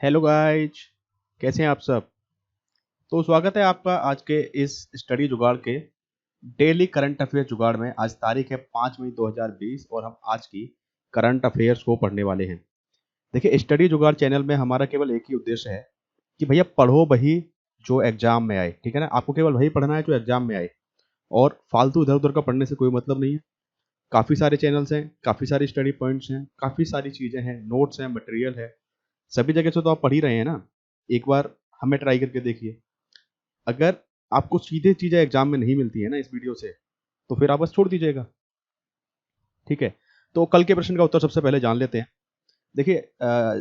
Hello guys, कैसे हैं आप सब। तो स्वागत है आपका आज के इस स्टडी जुगाड़ के डेली करंट अफेयर जुगाड़ में। आज तारीख है 5 मई 2020 और हम आज की करंट अफेयर्स को पढ़ने वाले हैं। देखिए, स्टडी जुगाड़ चैनल में हमारा केवल एक ही उद्देश्य है कि भैया पढ़ो वही जो एग्जाम में आए। ठीक है ना, आपको केवल वही पढ़ना है जो एग्जाम में आए और फालतू इधर उधर का पढ़ने से कोई मतलब नहीं है। काफ़ी सारे चैनल्स हैं, काफ़ी सारी स्टडी पॉइंट्स हैं, काफ़ी सारी चीज़ें हैं, नोट्स हैं, मटेरियल है। सभी जगह से तो आप पढ़ ही रहे हैं ना। एक बार हमें ट्राई करके देखिए। अगर आपको सीधे चीज़ें एग्जाम में नहीं मिलती है ना इस वीडियो से, तो फिर आप बस छोड़ दीजिएगा। ठीक है, तो कल के प्रश्न का उत्तर सबसे पहले जान लेते हैं। देखिए,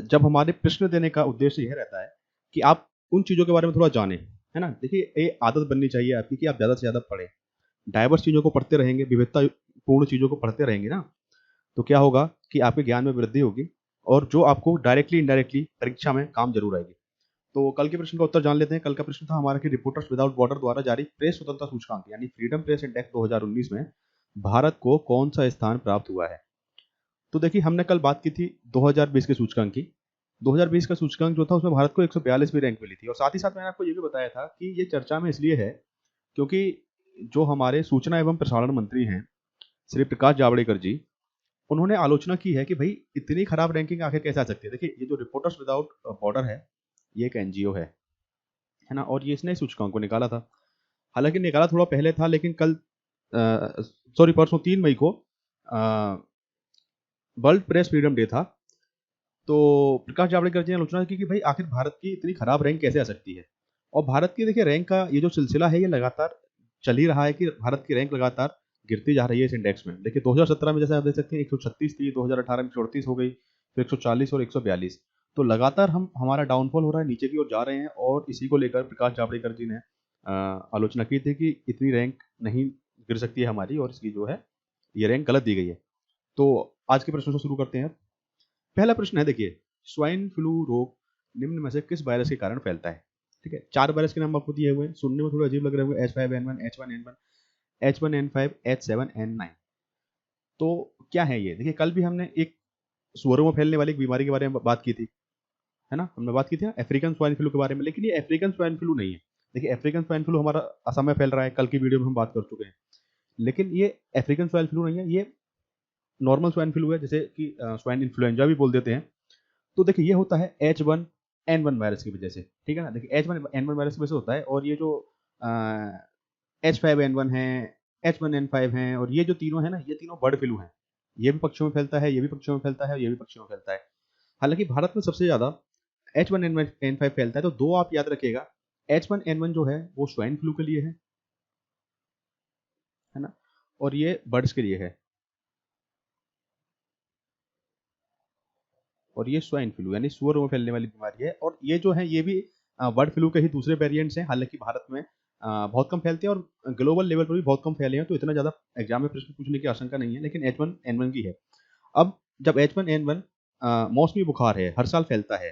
जब हमारे प्रश्न देने का उद्देश्य यह रहता है कि आप उन चीज़ों के बारे में थोड़ा जानें, है ना। देखिए, ये आदत बननी चाहिए आपकी कि आप ज़्यादा से ज़्यादा पढ़ें। डाइवर्स चीज़ों को पढ़ते रहेंगे, विविधतापूर्ण चीज़ों को पढ़ते रहेंगे ना, तो क्या होगा कि आपके ज्ञान में वृद्धि होगी और जो आपको डायरेक्टली इनडायरेक्टली परीक्षा में काम जरूर आएगी। तो कल के प्रश्न का उत्तर जान लेते हैं। कल का प्रश्न था हमारा कि रिपोर्टर्स विदाउट बॉर्डर द्वारा जारी प्रेस स्वतंत्रता सूचकांक यानी फ्रीडम प्रेस इंडेक्स 2019 में भारत को कौन सा स्थान प्राप्त हुआ है। तो देखिए, हमने कल बात की थी 2020 के सूचकांक की। 2020 का सूचकांक जो था उसमें भारत को 142वीं रैंक मिली थी और साथ ही साथ मैंने आपको ये भी बताया था कि ये चर्चा में इसलिए है क्योंकि जो हमारे सूचना एवं प्रसारण मंत्री हैं श्री प्रकाश जावड़ेकर जी, उन्होंने आलोचना की है कि भाई इतनी खराब रैंकिंग आखिर कैसे आ सकती है। देखिए, ये जो रिपोर्टर्स विदाउट बॉर्डर है, ये एक एनजीओ है ना, और ये इसने इस सूचकांक को निकाला था। हालांकि निकाला थोड़ा पहले था, लेकिन कल सॉरी परसों 3 मई को वर्ल्ड प्रेस फ्रीडम डे था। तो प्रकाश जावड़ेकर जी ने आलोचना की कि भाई आखिर भारत की इतनी खराब रैंक कैसे आ सकती है। और भारत की देखिए रैंक का ये जो सिलसिला है ये लगातार चल ही रहा है कि भारत की रैंक लगातार गिरती जा रही है इस इंडेक्स में। देखिए 2017 में जैसे आप देख सकते हैं 136 थी, 2018 में 34 हो गई, फिर 140 और 142। तो लगातार हमारा डाउनफॉल हो रहा है, नीचे की ओर जा रहे हैं और इसी को लेकर प्रकाश जावड़ेकर जी ने आलोचना की थी कि इतनी रैंक नहीं गिर सकती है हमारी और इसकी जो है ये रैंक गलत दी गई है। तो आज के प्रश्न से शुरू करते हैं। पहला प्रश्न है, देखिए, स्वाइन फ्लू रोग निम्न में से किस वायरस के कारण फैलता है। ठीक है, 4 वायरस के नाम आपको दिए हुए हैं, सुनने में थोड़े अजीब लग रहे होंगे। H5N1, H1N1, H1N5, H7N9। तो क्या है ये। देखिए, कल भी हमने एक सुअरों में फैलने वाली एक बीमारी के बारे में बात की थी, है ना, हमने बात की थी अफ्रीकन स्वाइन फ्लू के बारे में। लेकिन ये अफ्रीकन स्वाइन फ्लू नहीं है। देखिए, अफ्रीकन स्वाइन फ्लू हमारा असम में फैल रहा है, कल की वीडियो में हम बात कर चुके हैं। लेकिन ये अफ्रीकन स्वाइन फ्लू नहीं है, ये नॉर्मल स्वाइन फ्लू है, जैसे कि स्वाइन इन्फ्लुएंजा भी बोल देते हैं। तो देखिए, ये होता है H1N1 वायरस की वजह से। ठीक है ना, देखिए H1N1 वायरस की वजह से होता है। और ये जो H5N1 है, H1N5 हैं और ये जो तीनों है ना, ये तीनों बर्ड फ्लू हैं। ये भी पक्षियों में फैलता है, ये भी पक्षियों में फैलता है, ये भी पक्षियों में फैलता है। हालांकि भारत में सबसे ज्यादा H1N5 फैलता है। तो दो आप याद रखिएगा, H1N1 जो है वो स्वाइन फ्लू के लिए है ना, और ये बर्ड्स के लिए है। और ये स्वाइन फ्लू यानी सुअरों में फैलने वाली बीमारी है। और ये जो है ये भी बर्ड फ्लू के ही दूसरे वेरिएंट्स हैं। हालांकि भारत में बहुत कम फैलते हैं और ग्लोबल लेवल पर भी बहुत कम फैले हैं, तो इतना ज़्यादा एग्जाम में प्रश्न पूछने की आशंका नहीं है। लेकिन H1N1 की है। अब जब H1N1 मौसमी बुखार है, हर साल फैलता है,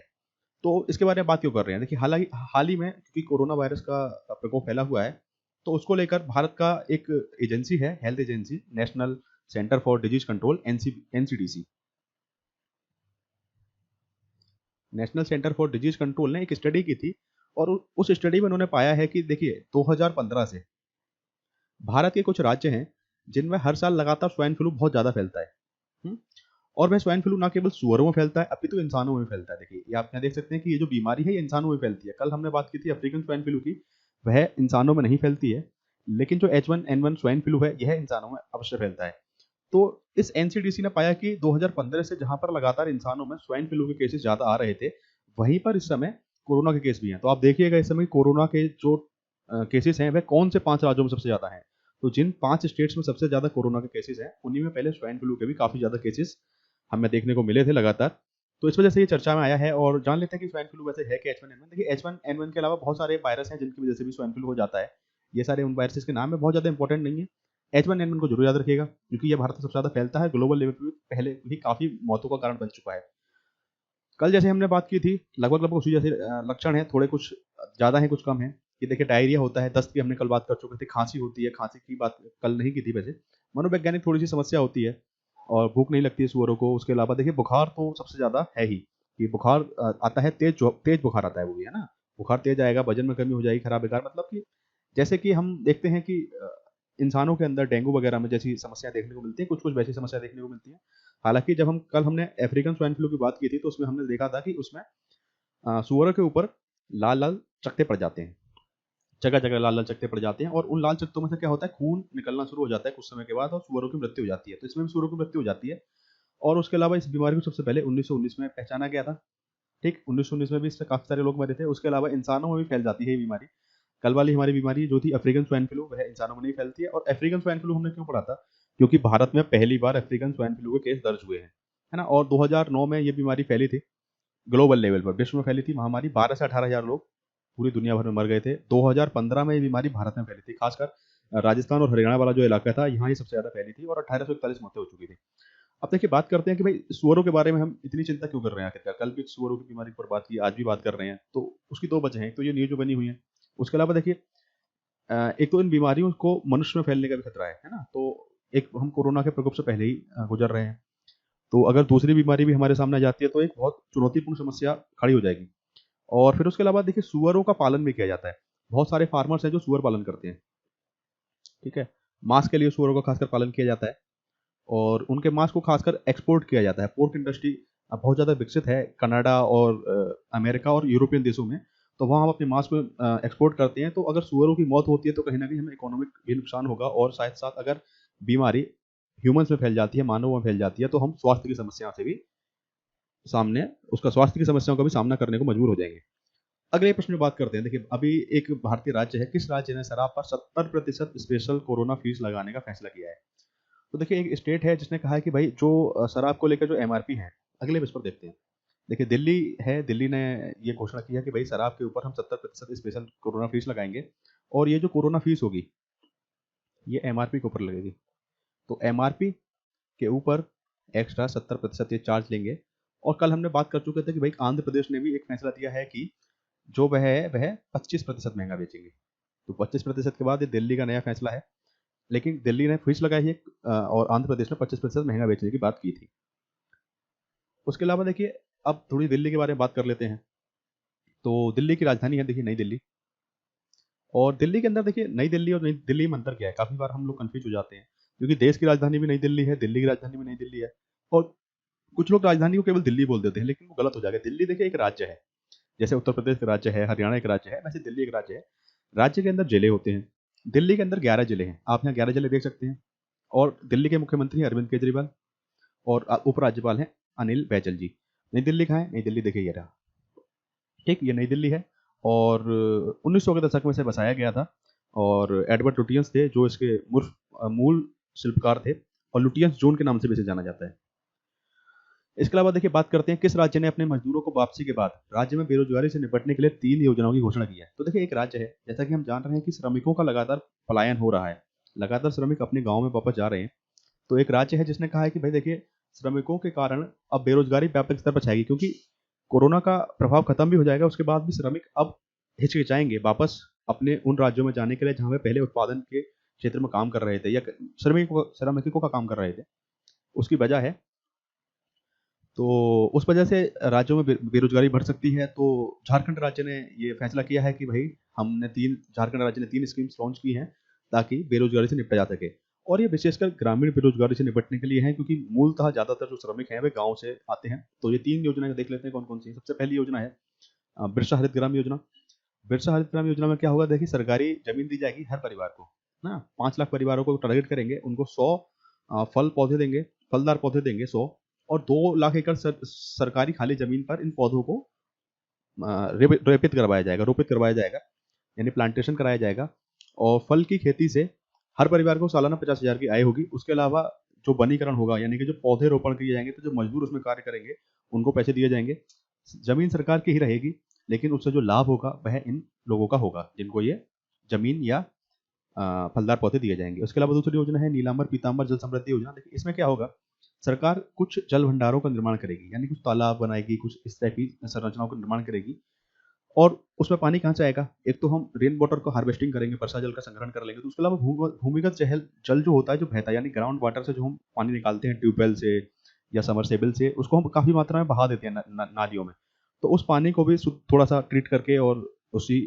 तो इसके बारे में बात क्यों कर रहे हैं। देखिए, हालांकि हाल ही में क्योंकि कोरोना वायरस का प्रकोप फैला हुआ है, तो उसको लेकर भारत का एक एजेंसी है, health agency, national centre for disease control, NCDC, national centre for disease control ने एक स्टडी की थी। और उस स्टडी में उन्होंने पाया है कि देखिए 2015 से भारत के कुछ राज्य हैं जिनमें हर साल लगातार स्वाइन फ्लू बहुत ज़्यादा फैलता है। हुँ? और वह स्वाइन फ्लू ना केवल सुअरों में फैलता है, अपितु इंसानों में फैलता है। देखिए, ये आप यहाँ देख सकते हैं कि ये जो बीमारी है ये इंसानों में फैलती है। कल हमने बात की थी अफ्रीकन स्वाइन फ्लू की, वह इंसानों में नहीं फैलती है। लेकिन जो H1N1 स्वाइन फ्लू है यह इंसानों में अवश्य फैलता है। तो इस एनसीडीसी ने पाया कि 2015 से जहां पर लगातार इंसानों में स्वाइन फ्लू के केसेस ज्यादा आ रहे थे, वहीं पर इस समय कोरोना के केस भी हैं। तो आप देखिएगा इस समय कोरोना के जो केसेस हैं वह कौन से 5 राज्यों में सबसे ज्यादा हैं। तो जिन 5 स्टेट्स में सबसे ज्यादा कोरोना के केसेस हैं, उन्हीं में पहले स्वाइन फ्लू के भी काफी ज्यादा केसेस हमें देखने को मिले थे लगातार। तो इस वजह से ये चर्चा में आया है। और जान लेते हैं कि स्वाइन फ्लू वैसे है कि H1N1। देखिए, H1N1 के अलावा बहुत सारे वायरस हैं जिनकी वजह से भी स्वाइन फ्लू हो जाता है। ये सारे उन वायरसेस के नाम है, बहुत ज्यादा इंपॉर्टेंट नहीं है। H1N1 को जरूर याद रखिएगा क्योंकि ये भारत में सबसे ज्यादा फैलता है, ग्लोबल लेवल पर भी पहले ही काफी मौतों का कारण बन चुका है। कल जैसे हमने बात की थी, लगभग लगभग उसी जैसे लक्षण है, थोड़े कुछ ज्यादा है कुछ कम है। कि देखिए, डायरिया होता है, दस्त की हमने कल बात कर चुके थे, खांसी होती है, खांसी की बात कल नहीं की थी वैसे। मनोवैज्ञानिक थोड़ी सी समस्या होती है और भूख नहीं लगती है सुअरों को। उसके अलावा देखिए बुखार तो सबसे ज्यादा है ही। कि बुखार आता है, तेज बुखार आता है, वो भी है ना, बुखार तेज आएगा, वजन में कमी हो जाएगी, खराब बेकार, मतलब कि जैसे कि हम देखते हैं कि इंसानों के अंदर डेंगू वगैरह में जैसी समस्या देखने को मिलती है, कुछ कुछ वैसी समस्या देखने को मिलती है। हालांकि जब हमने अफ्रीकन स्वाइन फ्लू की बात की थी, तो उसमें हमने देखा था कि उसमें सुअरों के ऊपर लाल लाल चकत्ते पड़ जाते हैं, जगह जगह लाल लाल चकत्ते पड़ जाते हैं, और उन लाल चकत्तों में से क्या होता है, खून निकलना शुरू हो जाता है कुछ समय के बाद, और सुअरों की मृत्यु हो जाती है। तो इसमें भी सुअरों की मृत्यु हो जाती है। और उसके अलावा इस बीमारी को सबसे पहले 1919 में पहचाना गया था। ठीक, 1919 में भी इससे काफी सारे लोग मरे थे। उसके अलावा इंसानों में भी फैल जाती है ये बीमारी। कल वाली हमारी बीमारी जो थी अफ्रीकन स्वाइन फ्लू, वह इंसानों में नहीं फैलती है। और अफ्रीकन स्वाइन फ्लू हमने क्यों पढ़ा था, क्योंकि भारत में पहली बार अफ्रीकन स्वाइन फ्लू के केस दर्ज हुए हैं, है ना। और 2009 में ये बीमारी फैली थी, ग्लोबल लेवल पर विश्व में फैली थी महामारी, 12 से 18 हज़ार लोग पूरी दुनिया भर में मर गए थे। 2015 में ये बीमारी भारत में फैली थी, खासकर राजस्थान और हरियाणा वाला जो इलाका था, यहाँ ये सबसे ज्यादा फैली थी, और 1841 मौतें हो चुकी थी। अब देखिए, बात करते हैं कि भाई सुअरों के बारे में हम इतनी चिंता क्यों कर रहे हैं आखिरकार। कल भी सुअरों की बीमारी पर बात की, आज भी बात कर रहे हैं, तो उसकी दो वजह हैं। एक तो ये न्यूज जो बनी हुई है, उसके अलावा देखिए एक तो इन बीमारियों को मनुष्य में फैलने का भी खतरा है ना। तो एक हम कोरोना के प्रकोप से पहले ही गुजर रहे हैं, तो अगर दूसरी बीमारी भी हमारे सामने आ जाती है, तो एक बहुत चुनौतीपूर्ण समस्या खड़ी हो जाएगी। और फिर उसके अलावा देखिए, सुअरों का पालन भी किया जाता है। बहुत सारे फार्मर्स हैं जो सुअर पालन करते हैं, ठीक है। मांस के लिए सुअरों का खासकर पालन किया जाता है, और उनके मांस को खासकर एक्सपोर्ट किया जाता है। पोर्क इंडस्ट्री अब बहुत ज़्यादा विकसित है कनाडा और अमेरिका और यूरोपियन देशों में, तो वहाँ हम अपने मांस को एक्सपोर्ट करते हैं। तो अगर सुअरों की मौत होती है, तो कहीं ना कहीं हमें इकोनॉमिक भी नुकसान होगा, और साथ साथ अगर बीमारी ह्यूमंस में फैल जाती है, मानवों में फैल जाती है, तो हम स्वास्थ्य की समस्या से भी सामने उसका स्वास्थ्य की समस्याओं का भी सामना करने को मजबूर हो जाएंगे। अगले प्रश्न में बात करते हैं। देखिए, अभी एक भारतीय राज्य है, किस राज्य ने शराब पर 70% स्पेशल कोरोना फीस लगाने का फैसला किया है। तो देखिए, एक स्टेट है जिसने कहा है कि भाई जो शराब को लेकर जो एमआरपी है, अगले पेज पर देखते हैं। देखिए, दिल्ली है, दिल्ली ने ये घोषणा की है कि भाई शराब के ऊपर हम 70% स्पेशल कोरोना फीस लगाएंगे, और ये जो कोरोना फीस होगी, ये एमआरपी के ऊपर लगेगी। तो एमआरपी के ऊपर एक्स्ट्रा 70% ये चार्ज लेंगे। और कल हमने बात कर चुके थे कि भाई आंध्र प्रदेश ने भी एक फैसला दिया है कि जो वह 25% महंगा बेचेंगे। तो 25% के बाद ये दिल्ली का नया फैसला है, लेकिन दिल्ली ने फीस लगाई है और आंध्र प्रदेश ने 25% महंगा बेचने की बात की थी। उसके अलावा देखिए, अब थोड़ी दिल्ली के बारे में बात कर लेते हैं। तो दिल्ली की राजधानी है देखिए नई दिल्ली, और दिल्ली के अंदर देखिए नई दिल्ली और नई दिल्ली में अंतर क्या है, काफी बार हम लोग कंफ्यूज हो जाते हैं, क्योंकि देश की राजधानी भी नई दिल्ली है, दिल्ली की राजधानी भी नई दिल्ली है, और कुछ लोग राजधानी को केवल दिल्ली बोल देते हैं, लेकिन वो गलत हो जाएगा। दिल्ली देखिए एक राज्य है, जैसे उत्तर प्रदेश का राज्य है, हरियाणा एक राज्य है, वैसे दिल्ली एक राज्य है। राज्य के अंदर जिले होते हैं, दिल्ली के अंदर 11 जिले हैं, आप यहाँ 11 जिले देख सकते हैं। और दिल्ली के मुख्यमंत्री हैं अरविंद केजरीवाल, और उपराज्यपाल हैं अनिल बैजल जी। नई दिल्ली कहाँ है, नई दिल्ली देखिए ये रहा, ठीक, ये नई दिल्ली है। और 1900 के दशक में इसे बसाया गया था, और एडवर्ड लुटियंस थे जो इसके मूल शिल्पकार थे, और लुटियंस जोन के नाम से भी इसे जाना जाता है। इसके अलावा देखिए, बात करते हैं किस राज्य ने अपने मजदूरों को वापसी के बाद राज्य में बेरोजगारी से निपटने के लिए 3 योजनाओं की घोषणा की है। तो देखिए, एक राज्य है, जैसा कि हम जान रहे हैं कि श्रमिकों का लगातार पलायन हो रहा है, लगातार श्रमिक अपने गाँव में वापस जा रहे हैं। तो एक राज्य है जिसने कहा है कि भाई देखिए, श्रमिकों के कारण अब बेरोजगारी व्यापक स्तर पर छाएगी, क्योंकि कोरोना का प्रभाव खत्म भी हो जाएगा, उसके बाद भी श्रमिक अब हिचकिचाएंगे वापस अपने उन राज्यों में जाने के लिए जहाँ वे पहले उत्पादन के क्षेत्र में काम कर रहे थे, या श्रमिकों का काम कर रहे थे। उसकी वजह है, तो उस वजह से राज्यों में बेरोजगारी बढ़ सकती है। तो झारखंड राज्य ने ये फैसला किया है कि भाई झारखंड राज्य ने 3 स्कीम्स लॉन्च की हैं ताकि बेरोजगारी से निपटा जा सके, और ये विशेषकर ग्रामीण बेरोजगारी से निपटने के लिए है, क्योंकि मूलतः ज्यादातर जो श्रमिक हैं वे गांव से आते हैं। तो ये 3 योजनाएं देख लेते हैं कौन कौन सी। सबसे पहली योजना है बिरसा हरित ग्राम योजना। बिरसा हरित ग्राम योजना में क्या होगा, देखिए सरकारी जमीन दी जाएगी हर परिवार को ना, 5 लाख परिवारों को टारगेट करेंगे, उनको 100 फल पौधे देंगे, फलदार पौधे देंगे 100, और 2 लाख एकड़ सरकारी खाली जमीन पर इन पौधों को रोपित करवाया जाएगा, यानी प्लांटेशन कराया जाएगा। और फल की खेती से हर परिवार को सालाना 50,000 की आय होगी। उसके अलावा जो वनीकरण होगा, यानी कि जो पौधे रोपण किए जाएंगे, तो जो मजदूर उसमें कार्य करेंगे उनको पैसे दिए जाएंगे। जमीन सरकार की ही रहेगी, लेकिन उससे जो लाभ होगा वह इन लोगों का होगा जिनको ये जमीन या फलदार पौधे दिए जाएंगे। उसके अलावा दूसरी योजना है नीलांबर पीतांबर जल समृद्धि योजना। देखिए, इसमें क्या होगा, सरकार कुछ जल भंडारों का निर्माण करेगी, यानी कुछ तालाब बनाएगी, कुछ इस टाइप की संरचनाओं का निर्माण करेगी। और उसमें पानी कहाँ से आएगा, एक तो हम रेन वाटर को हार्वेस्टिंग करेंगे, वर्षा जल का संग्रहण कर लेंगे। तो उसके अलावा भूमिगत जल जो होता है, जो बहता है, यानी ग्राउंड वाटर से जो हम पानी निकालते हैं ट्यूबवेल से या समरसेबल से उसको हम काफ़ी मात्रा में बहा देते हैं नालियों में। तो उस पानी को भी थोड़ा सा ट्रीट करके और उसी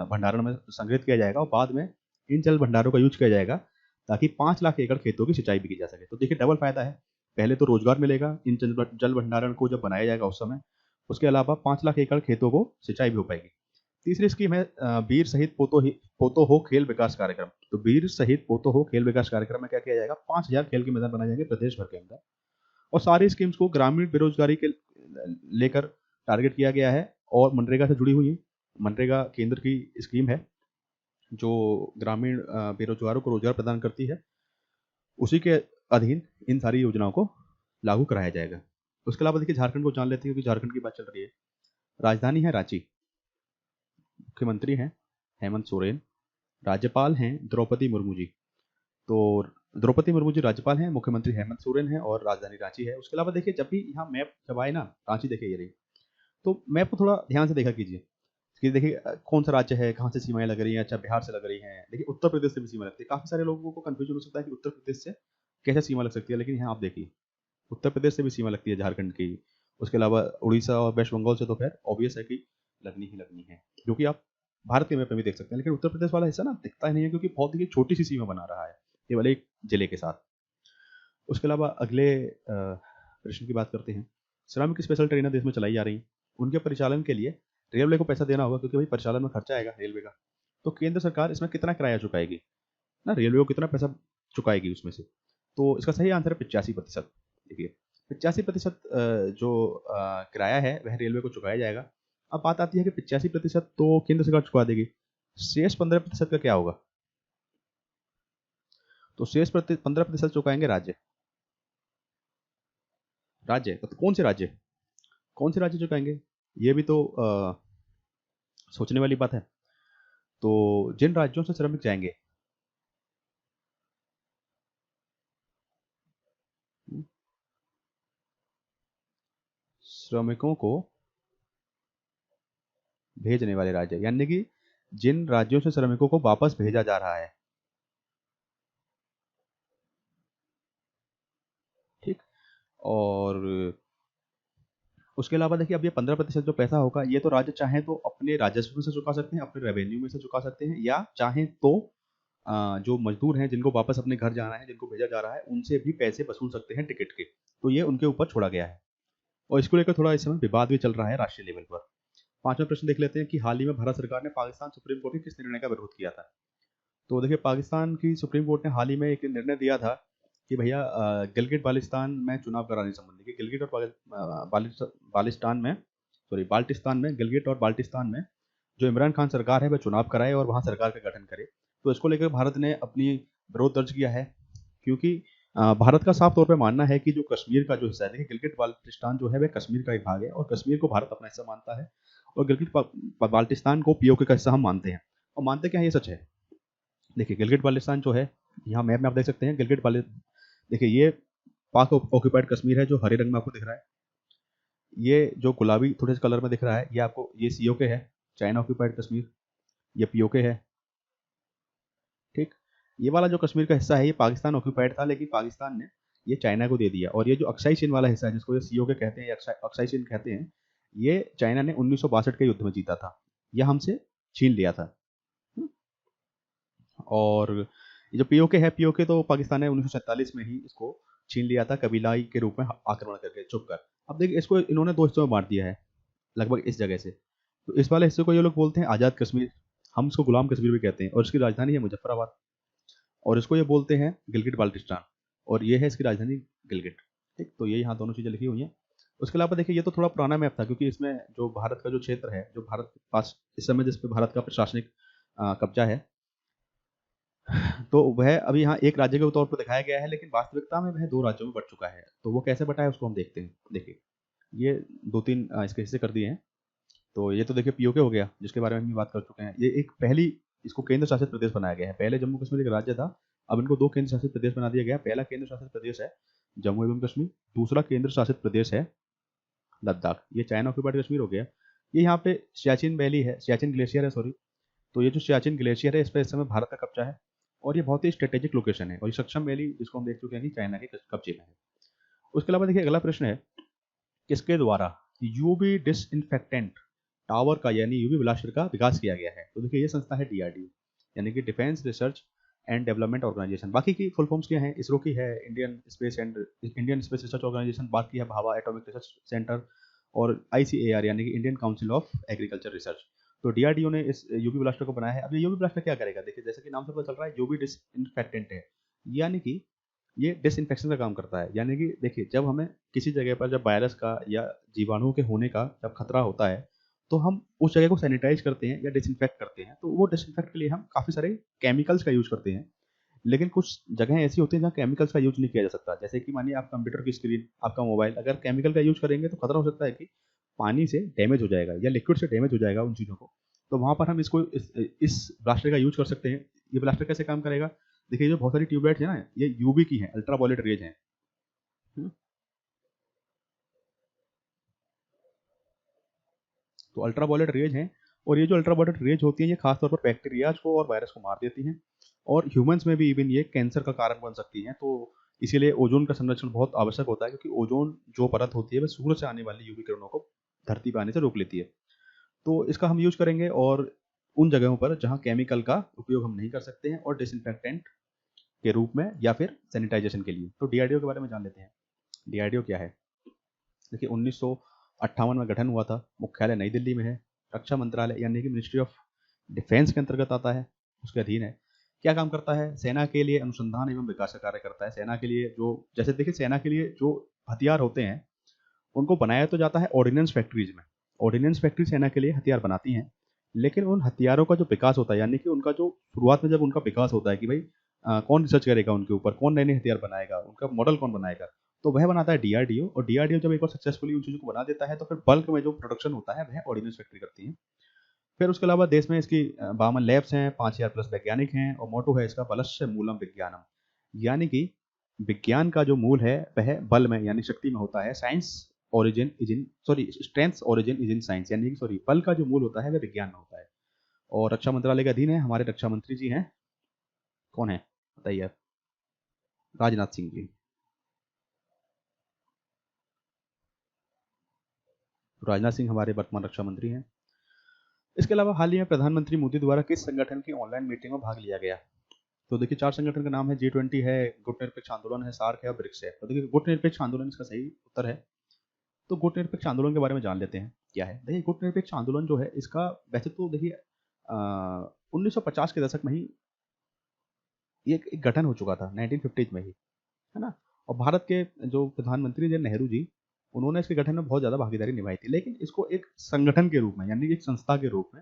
भंडारण में संग्रहित किया जाएगा और बाद में इन जल भंडारों का यूज किया जाएगा ताकि 5 लाख एकड़ खेतों की सिंचाई भी की जा सके। तो देखिए डबल फायदा है, पहले तो रोजगार मिलेगा इन जल भंडारण को जब बनाया जाएगा उस समय, उसके अलावा 5 लाख एकड़ खेतों को सिंचाई भी हो पाएगी। तीसरी स्कीम है वीर शहीद पोतो हो खेल विकास कार्यक्रम। तो वीर शहीद पोतो हो खेल विकास कार्यक्रम में क्या किया जाएगा, 5,000 खेल के मैदान बनाए जाएंगे प्रदेश भर के अंदर और सारी स्कीम्स को ग्रामीण बेरोजगारी के लेकर टारगेट किया गया है और मनरेगा से जुड़ी हुई है। मनरेगा केंद्र की स्कीम है जो ग्रामीण बेरोजगारों को रोजगार प्रदान करती है, उसी के अधीन इन सारी योजनाओं को लागू कराया जाएगा। उसके अलावा देखिए झारखंड को जान लेते हैं क्योंकि झारखंड की बात चल रही है। राजधानी है रांची, मुख्यमंत्री हैं हेमंत सोरेन, राज्यपाल हैं द्रौपदी मुर्मू जी। तो द्रौपदी मुर्मू जी राज्यपाल हैं, मुख्यमंत्री हेमंत सोरेन हैं और राजधानी रांची है। उसके अलावा देखिए जब भी यहाँ मैप जब आए ना, रांची देखिए ये रही, तो मैप को थोड़ा ध्यान से देखा कीजिए कि देखिए कौन सा राज्य है, कहाँ से सीमाएं लग रही हैं। अच्छा बिहार से लग रही हैं, देखिए उत्तर प्रदेश से भी सीमा लगती है। काफ़ी सारे लोगों को कन्फ्यूजन हो सकता है कि उत्तर प्रदेश से कैसे सीमा लग सकती है, लेकिन यहाँ आप देखिए उत्तर प्रदेश से भी सीमा लगती है झारखंड की। उसके अलावा उड़ीसा और वेस्ट बंगाल से तो खैर ऑब्वियस है कि लगनी ही लगनी है, जो कि आप भारत के मैप में भी देख सकते हैं। लेकिन उत्तर प्रदेश वाला हिस्सा ना दिखता ही नहीं है क्योंकि बहुत ही छोटी सी सीमा बना रहा है केवल एक जिले के साथ। उसके अलावा अगले प्रश्न की बात करते हैं। श्रमिक स्पेशल ट्रेनें देश में चलाई जा रही हैं, उनके परिचालन के लिए रेलवे को पैसा देना होगा क्योंकि भाई परिचालन में खर्चा आएगा रेलवे का। तो केंद्र सरकार इसमें कितना किराया चुकाएगी ना, रेलवे को कितना पैसा चुकाएगी उसमें से। तो इसका सही आंसर है 85%। देखिए 85% जो किराया है वह रेलवे को चुकाया जाएगा। अब बात आती है कि 85% तो केंद्र सरकार चुका देगी, शेष 15% का क्या होगा। तो शेष 15% चुकाएंगे राज्य। राज्य तो कौन से राज्य चुकाएंगे, ये भी तो सोचने वाली बात है। तो जिन राज्यों से श्रमिक जाएंगे, श्रमिकों को भेजने वाले राज्य, यानी कि जिन राज्यों से श्रमिकों को वापस भेजा जा रहा है, ठीक। और उसके अलावा देखिए अब ये 15% जो पैसा होगा ये तो राज्य चाहे तो अपने राजस्व में से चुका सकते हैं, अपने रेवेन्यू में से चुका सकते हैं, या चाहे तो जो मजदूर हैं जिनको वापस अपने घर जाना है, जिनको भेजा जा रहा है, उनसे भी पैसे वसूल सकते हैं टिकट के। तो ये उनके ऊपर छोड़ा गया है और इसको लेकर थोड़ा इस समय विवाद भी चल रहा है राष्ट्रीय लेवल पर। पांचवा प्रश्न देख लेते हैं कि हाल ही में भारत सरकार ने पाकिस्तान सुप्रीम कोर्ट के किस निर्णय का विरोध किया था। तो देखिए पाकिस्तान की सुप्रीम कोर्ट ने हाल ही में एक निर्णय दिया था कि भैया गिलगिट बाल्टिस्तान में चुनाव कराने संबंधी, कि गिलगिट और बाल्टिस्तान में बाल्टिस्तान में गिलगिट और बाल्टिस्तान में जो इमरान खान सरकार है वह चुनाव कराए और वहाँ सरकार का गठन करे। तो इसको लेकर भारत ने अपनी विरोध दर्ज किया है क्योंकि भारत का साफ तौर पे मानना है कि जो कश्मीर का जो हिस्सा है, देखिए गिलगिट बाल्टिस्तान जो है वह कश्मीर का एक भाग है और कश्मीर को भारत अपना हिस्सा मानता है और गिलगिट बाल्टिस्तान को पीओके का हिस्सा हम मानते हैं। और मानते क्या है, ये सच है। देखिए गिलगिट बाल्टिस्तान जो है, यहाँ मैप में आप देख सकते हैं गिलगिट बाल्टिस्तान, देखिए ये पाक ऑक्यूपाइड कश्मीर है जो हरे रंग में आपको दिख रहा है। ये जो गुलाबी थोड़े से कलर में दिख रहा है ये आपको, ये सीओके है, चाइना ऑक्यूपाइड कश्मीर। ये पीओके है, ठीक। ये वाला जो कश्मीर का हिस्सा है ये पाकिस्तान ऑक्यूपाइड था, लेकिन पाकिस्तान ने ये चाइना को दे दिया। और ये जो अक्साई चीन वाला हिस्सा है जिसको ये सीओके कहते हैं, अक्साई चीन कहते हैं, ये चाइना ने 1962 के युद्ध में जीता था, यह हमसे छीन लिया था। और ये जो पीओके है, पीओके तो पाकिस्तान ने 1947 में ही इसको छीन लिया था कबीलाई के रूप में आक्रमण करके छुप कर। अब देखिए इसको इन्होंने दो हिस्सों में बांट दिया है लगभग इस जगह से। तो इस वाले हिस्से को ये लोग बोलते हैं आज़ाद कश्मीर, हम इसको गुलाम कश्मीर भी कहते हैं और इसकी राजधानी है मुजफ्फराबाद। और इसको ये बोलते हैं गिलगिट बाल्टिस्तान और ये है इसकी राजधानी गिलगिट, ठीक। तो ये यहाँ दोनों चीज़ें लिखी हुई हैं। उसके अलावा देखिए ये तो थोड़ा पुराना मैप था क्योंकि इसमें जो भारत का जो क्षेत्र है, जो भारत के पास इस समय जिस पे भारत का प्रशासनिक कब्जा है, तो वह अभी यहाँ एक राज्य के तौर पर दिखाया गया है, लेकिन वास्तविकता में वह 2 राज्यों में बँट चुका है। तो वो कैसे बँटा है उसको हम देखते हैं। देखिए ये 2-3 इसके हिस्से कर दिए हैं। तो ये तो देखिए पीओके हो गया जिसके बारे में हम भी बात कर चुके हैं। ये एक पहली, इसको केंद्र शासित प्रदेश बनाया गया है। पहले जम्मू कश्मीर एक राज्य था, अब इनको 2 केंद्र शासित प्रदेश बना दिया गया। पहला केंद्र शासित प्रदेश है जम्मू एवं कश्मीर, दूसरा केंद्र शासित प्रदेश है लद्दाख। ये चाइना ऑक्यूपाइड कश्मीर हो गया। ये यहाँ पे सियाचिन वैली है, सियाचिन ग्लेशियर है, सॉरी। तो ये जो सियाचिन ग्लेशियर है इस पर इस समय भारत का कब्जा है और ये बहुत ही स्ट्रेटेजिक लोकेशन है। और ये सक्षम वैली जिसको हम देख चुके हैं कि चाइना के कब्जे में है। उसके अलावा देखिए अगला प्रश्न है, किसके द्वारा यूवी डिसइंफेक्टेंट टावर का यानी यूवी ब्लास्टर का विकास किया गया है? तो देखिए ये संस्था है डीआरडीओ, यानी कि defence research and development organization. बाकी की फुल फॉर्म्स क्या हैं? इसरो की है इंडियन स्पेस रिसर्च ऑर्गेनाइजेशन, बाकी है भाभा एटॉमिक रिसर्च सेंटर, और आईसीएआर यानी कि Indian council of agriculture research. तो डीआरडीओ ने इस यूवी ब्लास्टर को बनाया है। अब ये यूवी ब्लास्टर क्या करेगा? देखिए जैसे कि नाम से पता चल रहा है यूवी डिसइंफेक्टेंट है, यानी कि ये डिसइंफेक्शन का काम करता है। यानी कि देखिए जब हमें किसी जगह पर जब वायरस का या जीवाणु के होने का जब खतरा होता है, तो हम उस जगह को सैनिटाइज करते हैं या डिसइंफेक्ट करते हैं। तो वो डिसइंफेक्ट के लिए हम काफ़ी सारे केमिकल्स का यूज करते हैं, लेकिन कुछ जगह ऐसी होती है जहाँ केमिकल्स का यूज नहीं किया जा सकता। जैसे कि मानिए आप कंप्यूटर की स्क्रीन, आपका मोबाइल, अगर केमिकल का यूज करेंगे तो खतरा हो सकता है कि पानी से डैमेज हो जाएगा या लिक्विड से डैमेज हो जाएगा उन चीज़ों को। तो वहाँ पर हम इस ब्लास्टर का यूज कर सकते हैं। ये ब्लास्टर कैसे काम करेगा? देखिए जो बहुत सारी ट्यूबलाइट्स है ना, ये यूवी की हैं, अल्ट्रा वायलेट रेज हैं। तो अल्ट्रा वायलेट रेज हैं, और ये जो अल्ट्रा वायलेट रेज होती हैं ये खासतौर पर बैक्टीरियाज को और वायरस को मार देती हैं, और ह्यूमंस में भी इवन ये कैंसर का कारण बन सकती हैं। तो इसीलिए ओजोन का संरक्षण बहुत आवश्यक होता है, क्योंकि ओजोन जो परत होती है वह सूर्य से आने वाली यूवी किरणों को धरती पर आने से रोक लेती है। तो इसका हम यूज करेंगे और उन जगहों पर जहाँ केमिकल का उपयोग हम नहीं कर सकते हैं, और डिसइंफेक्टेंट के रूप में या फिर सैनिटाइजेशन के लिए। तो डीआरडीओ के बारे में जान लेते हैं। डीआरडीओ क्या है? देखिए 1958 में गठन हुआ था, मुख्यालय नई दिल्ली में है, रक्षा मंत्रालय यानी कि मिनिस्ट्री ऑफ डिफेंस के अंतर्गत आता है, उसके अधीन है। क्या काम करता है? सेना के लिए अनुसंधान एवं विकास का कार्य करता है। सेना के लिए जो, जैसे देखिए सेना के लिए जो हथियार होते हैं उनको बनाया तो जाता है ऑर्डिनेंस फैक्ट्रीज में। ऑर्डिनेंस फैक्ट्री सेना के लिए हथियार बनाती हैं, लेकिन उन हथियारों का जो विकास होता है, यानी कि उनका जो शुरुआत में जब उनका विकास होता है कि भाई कौन रिसर्च करेगा उनके ऊपर, कौन नए नए हथियार बनाएगा, उनका मॉडल कौन बनाएगा, तो वह बनाता है डीआरडीओ। और डीआरडीओ जब एक बार सक्सेसफुली उन चीज़ों को बना देता है तो फिर बल्क में जो प्रोडक्शन होता है वह ऑर्डिनेंस फैक्ट्री करती है। फिर उसके अलावा देश में इसकी 52 लैब्स हैं, 5000 प्लस वैज्ञानिक हैं, और मोटो है इसका बलस्य मूलम विज्ञानम, यानी कि विज्ञान का जो मूल है वह बल में यानी शक्ति में होता है। Science origin is in sorry strength origin is in science, यानी कि सॉरी बल का जो मूल होता है वह विज्ञान में होता है। और रक्षा मंत्रालय के अधीन है, हमारे रक्षा मंत्री जी हैं, कौन है बताइए आप? राजनाथ सिंह जी। तो राजनाथ सिंह हमारे वर्तमान रक्षा मंत्री हैं। इसके अलावा हाल ही में प्रधानमंत्री मोदी द्वारा किस संगठन की ऑनलाइन मीटिंग में भाग लिया गया? तो देखिए 4 संगठन का नाम है, G20 है, गुट निरपेक्ष आंदोलन है, सार्क है और ब्रिक्स है। तो देखिए गुट निरपेक्ष आंदोलन इसका सही उत्तर है। तो गुट निरपेक्ष आंदोलन के बारे में जान लेते हैं क्या है। देखिए गुट निरपेक्ष आंदोलन जो है इसका वैसे तो देखिए 1950 के दशक में ही ये एक गठन हो चुका था, 1950 में ही, है ना? और भारत के जो प्रधानमंत्री थे नेहरू जी, उन्होंने इसके गठन में बहुत ज़्यादा भागीदारी निभाई थी। लेकिन इसको एक संगठन के रूप में यानी कि एक संस्था के रूप में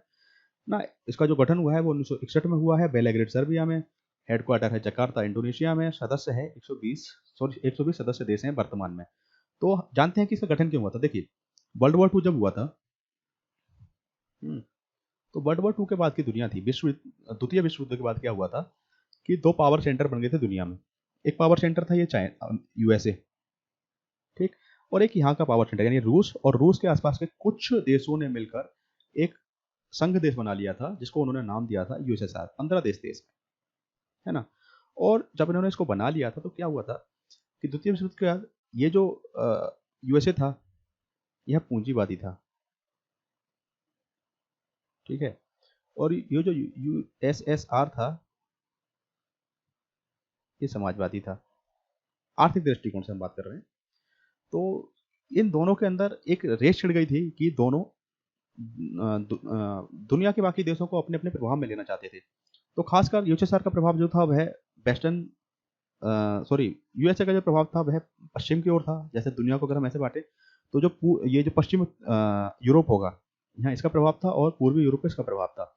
ना, इसका जो गठन हुआ है वो 1961 में हुआ है, बेलाग्रेड सर्बिया में, हेडक्वार्टर है जकार्ता इंडोनेशिया में, सदस्य है 120 सदस्य देश हैं वर्तमान में। तो जानते हैं कि इसका गठन क्यों हुआ था? देखिए वर्ल्ड वॉर टू जब हुआ था, हम्म, तो वर्ल्ड वॉर टू के बाद की दुनिया थी, द्वितीय विश्व युद्ध के बाद क्या हुआ था कि दो पावर सेंटर बन गए थे दुनिया में। एक पावर सेंटर था ये चाइना, यूएसए, ठीक, और एक यहाँ का पावर सेंटर यानी रूस, और रूस के आसपास के कुछ देशों ने मिलकर एक संघ देश बना लिया था जिसको उन्होंने नाम दिया था यूएसएसआर। 15 देश है ना? और जब इन्होंने इसको बना लिया था तो क्या हुआ था कि द्वितीय विश्व युद्ध के बाद ये जो यूएसए था यह पूंजीवादी था, ठीक है, और ये जो यूएसएसआर था ये समाजवादी था। आर्थिक दृष्टिकोण से हम बात कर रहे हैं। तो इन दोनों के अंदर एक रेस छिड़ गई थी कि दोनों दुनिया के बाकी देशों को अपने अपने प्रभाव में लेना चाहते थे। तो खासकर यूएसएसआर का प्रभाव जो था वह वेस्टर्न सॉरी यूएसए का जो प्रभाव था वह पश्चिम की ओर था। जैसे दुनिया को अगर हम ऐसे बांटे तो ये जो पश्चिम यूरोप होगा यहाँ इसका प्रभाव था, और पूर्वी यूरोप में इसका प्रभाव था।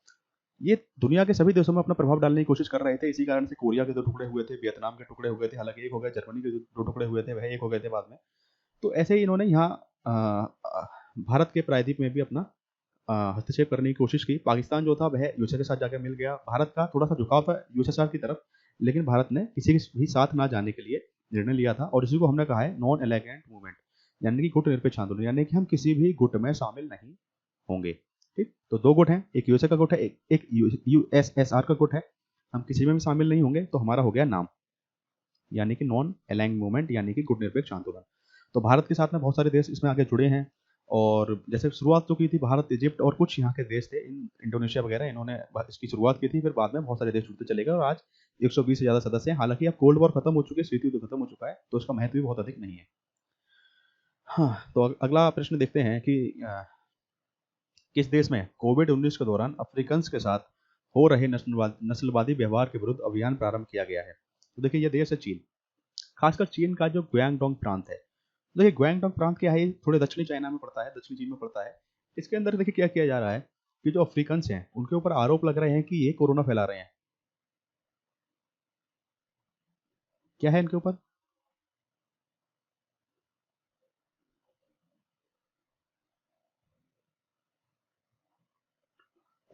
ये दुनिया के सभी देशों में अपना प्रभाव डालने की कोशिश कर रहे थे। इसी कारण से कोरिया के 2 टुकड़े हुए थे, वियतनाम के टुकड़े हुए थे, हालांकि एक हो गए, जर्मनी के 2 टुकड़े हुए थे, वह एक हो गए थे बाद में। तो ऐसे ही इन्होंने यहाँ भारत के प्रायद्वीप में भी अपना हस्तक्षेप करने की कोशिश की। पाकिस्तान जो था वह यूएसए के साथ जाकर मिल गया। भारत का थोड़ा सा झुकाव था यूएसएसआर की तरफ, लेकिन भारत ने किसी के भी साथ ना जाने के लिए निर्णय लिया था, और इसी को हमने कहा है नॉन एलाइनमेंट मूवमेंट, यानी कि गुट निरपेक्ष आंदोलन, यानी कि हम किसी भी गुट में शामिल नहीं होंगे। ठीक, तो 2 गुट हैं, एक यूएसए का गुट है, एक यूएसएसआर का गुट है। हम किसी में भी शामिल नहीं होंगे, तो हमारा हो गया नाम, यानी कि नॉन अलाइंग मूवमेंट, यानी कि गुट निरपेक्ष आंदोलन। तो भारत के साथ में बहुत सारे देश इसमें आगे जुड़े हैं। और जैसे शुरुआत तो की थी भारत, इजिप्ट और कुछ यहाँ के देश थे, इंडोनेशिया वगैरह, इन्होंने इसकी शुरुआत की थी। फिर बाद में बहुत सारे देश जुड़ते चले गए और आज 120 से ज़्यादा सदस्य हैं। हालांकि अब कोल्ड वॉर खत्म हो चुके हैं, शीत युद्ध खत्म हो चुका है, तो उसका महत्व भी बहुत अधिक नहीं है। हाँ, तो अगला प्रश्न देखते हैं कि किस देश में कोविड-19 के दौरान अफ्रीकन्स के साथ हो रहे नस्लवादी व्यवहार के विरुद्ध अभियान प्रारंभ किया गया है। तो देखिए, ये देश है चीन। खासकर चीन का जो ग्वांगडोंग प्रांत है। देखिए, ग्वांगडोंग प्रांत क्या है, ये थोड़े दक्षिणी चाइना में पड़ता है, दक्षिणी चीन में पड़ता है। इसके अंदर देखिए क्या किया जा रहा है कि जो अफ्रीकन्स हैं उनके ऊपर आरोप लग रहे हैं कि ये कोरोना फैला रहे हैं। क्या है इनके ऊपर?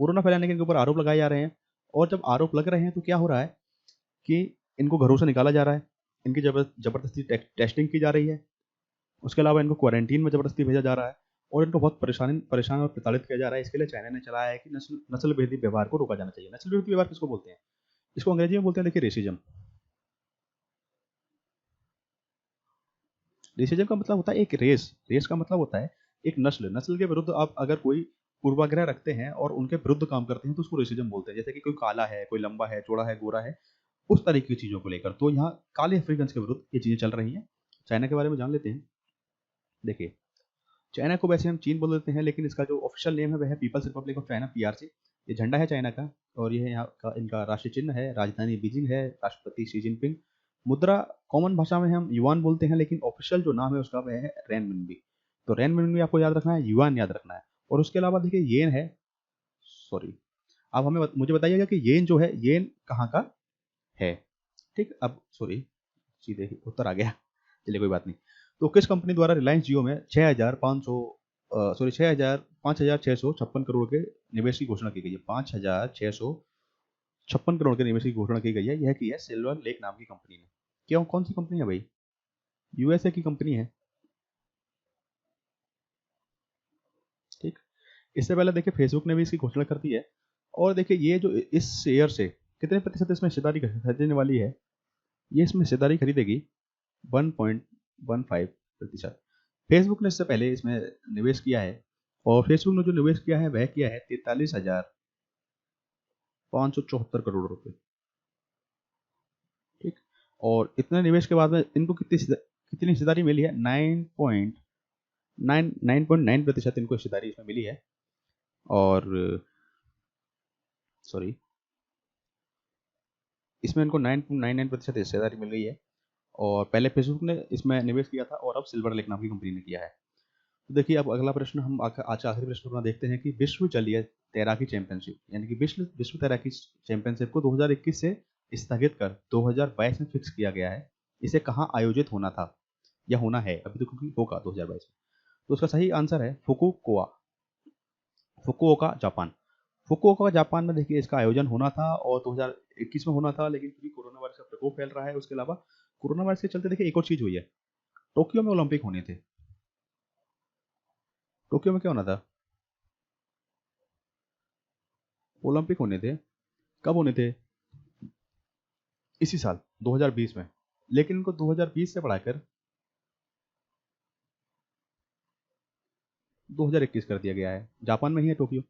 कोरोना फैलाने के इनके ऊपर आरोप लगाए जा रहे हैं। और जब आरोप लग रहे हैं तो क्या हो रहा है कि इनको घरों से निकाला जा रहा है, इनकी जबरदस्ती टेस्टिंग की जा रही है। उसके अलावा इनको क्वारंटीन में ज़बरदस्ती भेजा जा रहा है और इनको बहुत परेशान और प्रताड़ित किया जा रहा है। इसके लिए चाइना ने चलाया है कि नस्ल भेदी व्यवहार को रोका जाना चाहिए। नस्ल भेदी व्यवहार किसको बोलते हैं? इसको अंग्रेजी में बोलते हैं, देखिए, रेसिज्म। रेसिज्म का मतलब होता है एक रेस का मतलब होता है एक नस्ल के विरुद्ध आप अगर कोई पूर्वाग्रह रखते हैं और उनके विरुद्ध काम करते हैं तो उसको रेसिज्म बोलते हैं। जैसे कि कोई काला है, कोई लंबा है, चौड़ा है, गोरा है, उस तरीके की चीज़ों को लेकर। तो यहाँ काले अफ्रीकन के विरुद्ध ये चीज़ें चल रही हैं। चाइना के बारे में जान लेते हैं। देखिए, चाइना को वैसे हम चीन बोल देते हैं, लेकिन इसका जो ऑफिशियल नेम है वह है people's republic of China, PRC. ये झंडा है चाइना का और ये यहाँ का इनका राष्ट्रीय चिन्ह है। राजधानी बीजिंग है, राष्ट्रपति शी जिनपिंग। मुद्रा कॉमन भाषा में हम युआन बोलते हैं, लेकिन ऑफिशियल जो नाम है उसका वह है रेनमिनबी। तो रेनमिनबी आपको याद रखना है, युआन याद रखना है। और उसके अलावा देखिए येन है, सॉरी, अब मुझे बताइएगा कि येन जो है, येन कहाँ का है? ठीक, अब सॉरी, सीधे ही उत्तर आ गया। चलिए, कोई बात नहीं। तो किस कंपनी द्वारा रिलायंस जियो में 5,656 करोड़ के निवेश की घोषणा की गई है? 5,656 करोड़ के निवेश की घोषणा की गई है। यह की है सिल्वर लेक नाम की कंपनी ने। क्यों, कौन सी कंपनी है भाई? यूएसए की कंपनी है। ठीक, इससे पहले देखिए फेसबुक ने भी इसकी घोषणा कर दी है। और देखिए, ये जो इस शेयर से कितने प्रतिशत इसमें हिस्सेदारी खरीदने वाली है, ये इसमें हिस्सेदारी खरीदेगी 1.15%। फेसबुक ने इससे पहले इसमें निवेश किया है और फेसबुक ने जो निवेश किया है वह किया है 43,574 करोड़ रुपए। ठीक, और इतने निवेश के बाद में इनको कितनी हिस्सेदारी मिली है? 9.9% इनको हिस्सेदारी इसमें मिली है। और सॉरी, इसमें इनको 9.99% हिस्सेदारी मिल गई है। और पहले फेसबुक ने इसमें निवेश किया था और अब सिल्वर लेक नाम की कंपनी ने किया है। तो देखिए, अब अगला प्रश्न हम आज का आखिरी प्रश्न अपना देखते हैं कि विश्व जलीय तैराकी चैंपियनशिप, यानी कि विश्व तैराकी चैंपियनशिप को 2021 से स्थगित कर 2022 में फिक्स किया गया है। इसे कहाँ आयोजित होना था या होना है? अभी तो क्योंकि होगा 2022 में। तो उसका सही आंसर है फुकुओका, जापान। फुकुओका जापान में देखिए इसका आयोजन होना था और 2021 में होना था, लेकिन क्योंकि कोरोना वायरस का प्रकोप फैल रहा है, उसके अलावा कोरोना वायरस के चलते देखिए एक और चीज हुई है। टोक्यो में ओलंपिक होने थे। टोक्यो में क्या होना था? ओलंपिक होने थे। कब होने थे? इसी साल 2020 में। लेकिन इनको 2020 से बढ़ाकर 2021 कर दिया गया है। जापान में ही है टोक्यो।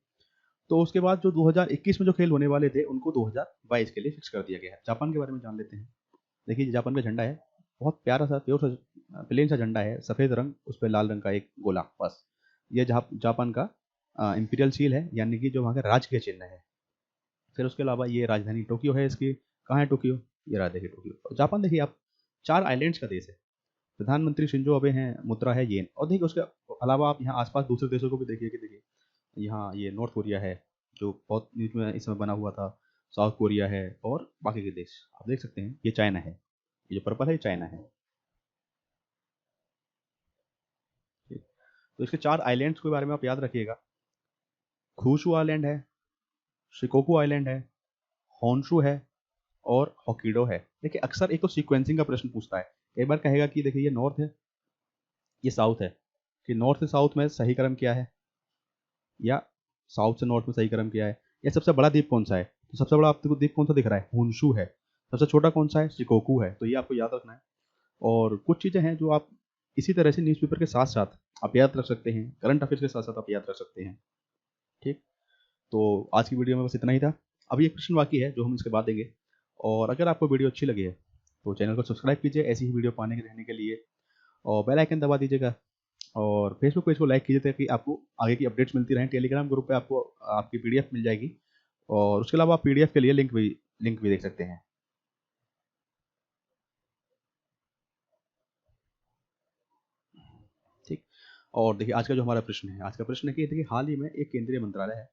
तो उसके बाद जो 2021 में जो खेल होने वाले थे उनको 2022 के लिए फिक्स कर दिया गया है। जापान के बारे में जान लेते हैं। देखिए, जापान का झंडा है, बहुत प्यारा सा प्योर सा प्लेन सा झंडा है, सफ़ेद रंग, उस पर लाल रंग का एक गोला, बस। ये जापान का इंपीरियल सील है, यानी कि जो वहाँ का राजकीय चिन्ह है। फिर उसके अलावा ये राजधानी टोक्यो है इसकी। कहाँ है टोक्यो? ये रहा, देखिए टोक्यो। और जापान देखिए आप 4 आइलैंड्स का देश है। प्रधानमंत्री शिंजो अबे हैं, मुद्रा है येन। और देखिए उसके अलावा आप यहाँ आसपास दूसरे देशों को भी देखिए कि देखिए यहाँ ये नॉर्थ कोरिया है, जो बहुत न्यूज़ में इस समय बना हुआ था। साउथ कोरिया है और बाकी के देश आप देख सकते हैं। ये चाइना है, ये जो पर्पल है ये चाइना है। ठीक। तो इसके 4 आइलैंड्स के बारे में आप याद रखिएगा। खूशू आइलैंड है, शिकोकू आइलैंड है, होन्शु है और हॉकिडो है। देखिए, अक्सर एक तो सीक्वेंसिंग का प्रश्न पूछता है। कई बार कहेगा कि देखिए ये नॉर्थ है, ये साउथ है, कि नॉर्थ से साउथ में सही क्रम क्या है, या साउथ से नॉर्थ में सही क्रम क्या है, या सबसे बड़ा द्वीप कौन सा है। तो सबसे बड़ा आपको द्वीप कौन सा दिख रहा है? होन्शु है। सबसे छोटा कौन सा है? शिकोकू है। तो ये आपको याद रखना है। और कुछ चीज़ें हैं जो आप इसी तरह से न्यूज़पेपर के साथ साथ आप याद रख सकते हैं, करंट अफेयर्स के साथ साथ आप याद रख सकते हैं। ठीक, तो आज की वीडियो में बस इतना ही था। अभी एक प्रश्न बाकी है जो हम इसके बाद देंगे, और अगर आपको वीडियो अच्छी लगी है तो चैनल को सब्सक्राइब कीजिए ऐसी ही वीडियो पाने के रहने के लिए, और बेल आइकन दबा दीजिएगा, और फेसबुक पेज को लाइक कीजिए ताकि आपको आगे की अपडेट्स मिलती रहें। टेलीग्राम ग्रुप पे आपको आपकी पीडीएफ मिल जाएगी, और उसके अलावा आप पीडीएफ के लिए लिंक भी देख सकते हैं। ठीक, और देखिए आज का जो हमारा प्रश्न है, आज का प्रश्न है कि देखिए हाल ही में एक केंद्रीय मंत्रालय है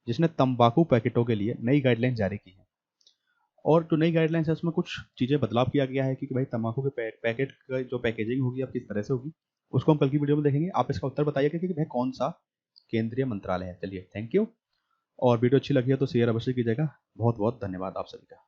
जिसने तंबाकू पैकेटों के लिए नई गाइडलाइन जारी की है, और जो नई गाइडलाइंस है उसमें कुछ चीज़ें बदलाव किया गया है कि भाई तंबाकू के पैकेट का जो पैकेजिंग होगी अब किस तरह से होगी, उसको हम कल की वीडियो में देखेंगे। आप इसका उत्तर बताइएगा कि भाई कौन सा केंद्रीय मंत्रालय है। चलिए, थैंक यू, और वीडियो अच्छी लगी है तो शेयर अवश्य कीजिएगा। बहुत बहुत धन्यवाद आप सभी का।